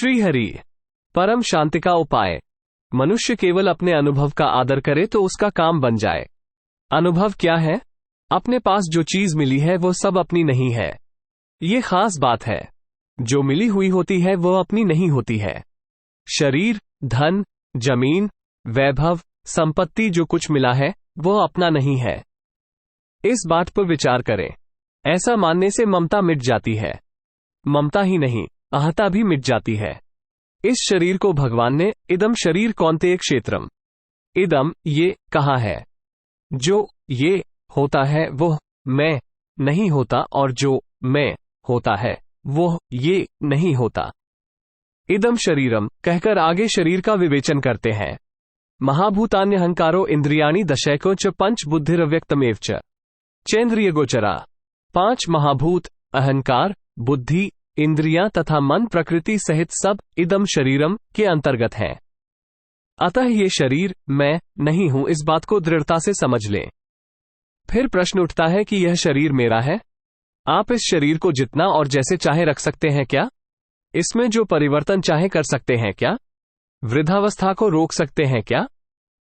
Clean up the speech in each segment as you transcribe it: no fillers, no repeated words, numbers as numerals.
श्रीहरि परम शांति का उपाय। मनुष्य केवल अपने अनुभव का आदर करे तो उसका काम बन जाए। अनुभव क्या है? अपने पास जो चीज मिली है वो सब अपनी नहीं है। ये खास बात है। जो मिली हुई होती है वो अपनी नहीं होती है। शरीर, धन, जमीन, वैभव, संपत्ति जो कुछ मिला है वो अपना नहीं है। इस बात पर विचार करें। ऐसा मानने से ममता मिट जाती है। ममता ही नहीं, अहंता भी मिट जाती है। इस शरीर को भगवान ने इदम शरीर कौन्तेय क्षेत्रम, इदम ये कहा है। जो ये होता है वो मैं नहीं होता और जो मैं होता है वो ये नहीं होता। इदम शरीरम कहकर आगे शरीर का विवेचन करते हैं। महाभूतान्य अहंकारो इंद्रियाणि दशैको च पंच बुद्धिरव्यक्तमेव च चेन्द्रिय गोचरा। 5 महाभूत अहंकार, बुद्धि, इंद्रियां तथा मन प्रकृति सहित सब इदम शरीरम के अंतर्गत हैं। अतः ये शरीर मैं नहीं हूं, इस बात को दृढ़ता से समझ लें। फिर प्रश्न उठता है कि यह शरीर मेरा है? आप इस शरीर को जितना और जैसे चाहे रख सकते हैं क्या? इसमें जो परिवर्तन चाहे कर सकते हैं क्या? वृद्धावस्था को रोक सकते हैं क्या?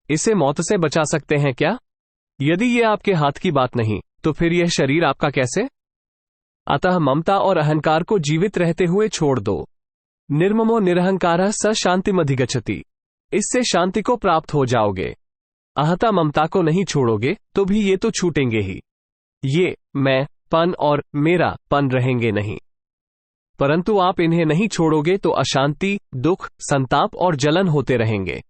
इसे मौत से बचा सकते हैं क्या? यदि ये आपके हाथ की बात नहीं तो फिर यह शरीर आपका कैसे? अतः ममता और अहंकार को जीवित रहते हुए छोड़ दो। निर्ममो निरहंकारः स शांतिमधिगच्छति। इससे शांति को प्राप्त हो जाओगे। अहंता ममता को नहीं छोड़ोगे तो भी ये तो छूटेंगे ही। ये मैं पन और मेरा पन रहेंगे नहीं। परंतु आप इन्हें नहीं छोड़ोगे तो अशांति, दुख, संताप और जलन होते रहेंगे।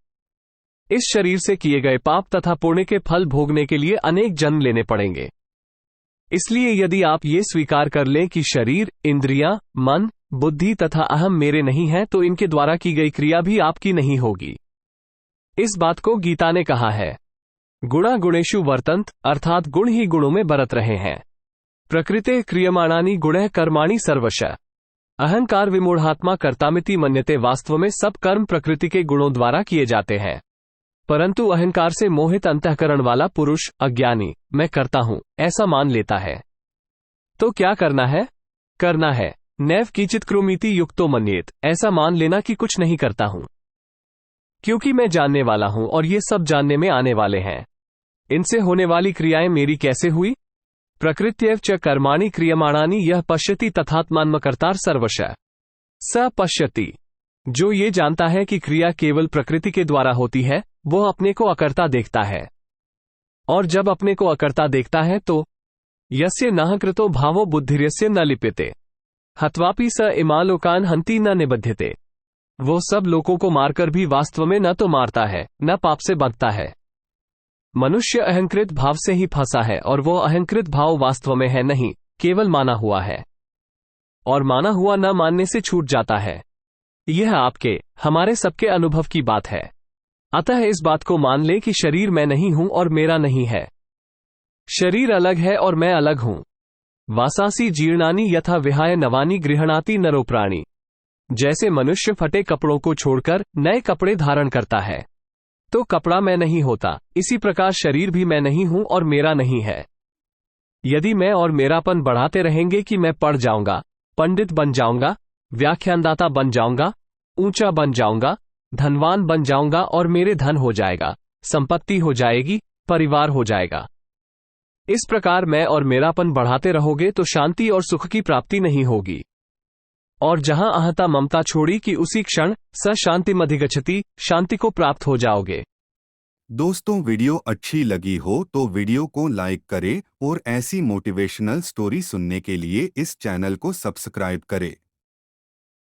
इस शरीर से किए गए पाप तथा पुण्य के फल भोगने के लिए अनेक जन्म लेने पड़ेंगे। इसलिए यदि आप ये स्वीकार कर लें कि शरीर, इंद्रियां, मन, बुद्धि तथा अहम मेरे नहीं है तो इनके द्वारा की गई क्रिया भी आपकी नहीं होगी। इस बात को गीता ने कहा है। गुणा गुणेषु वर्तन्त, अर्थात गुण ही गुणों में बरत रहे हैं। प्रकृते क्रियमाणानि गुणः कर्माणि सर्वशः। अहंकार विमूढ़ात्मा कर्तामिति मन्यते। वास्तव में सब कर्म प्रकृति के गुणों द्वारा किए जाते हैं, परंतु अहंकार से मोहित अंतःकरण वाला पुरुष अज्ञानी मैं करता हूं ऐसा मान लेता है। तो क्या करना है? करना है नैव किंचित् कृमीति युक्तो मन्येत, ऐसा मान लेना कि कुछ नहीं करता हूं, क्योंकि मैं जानने वाला हूं और ये सब जानने में आने वाले हैं। इनसे होने वाली क्रियाएं मेरी कैसे हुई? प्रकृत्यैव च कर्माणि क्रियमाणानि यह पश्यति तथात्मात्मकर्तार सर्वशः स पश्यति। जो ये जानता है कि क्रिया केवल प्रकृति के द्वारा होती है वो अपने को अकर्ता देखता है, और जब अपने को अकर्ता देखता है तो यस्य नः कृतो भावो बुद्धिर्यस्य न लिप्यते हत्वापि स इमालोकान हन्ति न निबध्यते। वो सब लोगों को मारकर भी वास्तव में न तो मारता है न पाप से बंधता है। मनुष्य अहंकृत भाव से ही फंसा है और वो अहंकृत भाव वास्तव में है नहीं, केवल माना हुआ है, और माना हुआ न मानने से छूट जाता है। यह आपके हमारे सबके अनुभव की बात है। अतः इस बात को मान ले कि शरीर मैं नहीं हूं और मेरा नहीं है। शरीर अलग है और मैं अलग हूं। वासासी जीर्णानि यथा विहाय नवानि गृह्णाति नरो प्राणी। जैसे मनुष्य फटे कपड़ों को छोड़कर नए कपड़े धारण करता है तो कपड़ा मैं नहीं होता, इसी प्रकार शरीर भी मैं नहीं हूं और मेरा नहीं है। यदि मैं और मेरापन बढ़ाते रहेंगे कि मैं पढ़ जाऊंगा, पंडित बन जाऊंगा, व्याख्यानदाता बन जाऊंगा, ऊंचा बन जाऊंगा, धनवान बन जाऊंगा और मेरे धन हो जाएगा, संपत्ति हो जाएगी, परिवार हो जाएगा। इस प्रकार मैं और मेरापन बढ़ाते रहोगे तो शांति और सुख की प्राप्ति नहीं होगी। और जहां अहंता ममता छोड़ी कि उसी क्षण स शांतिमधिगच्छति, शांति को प्राप्त हो जाओगे। दोस्तों, वीडियो अच्छी लगी हो तो वीडियो को लाइक करें और ऐसी मोटिवेशनल स्टोरी सुनने के लिए इस चैनल को सब्सक्राइब करें।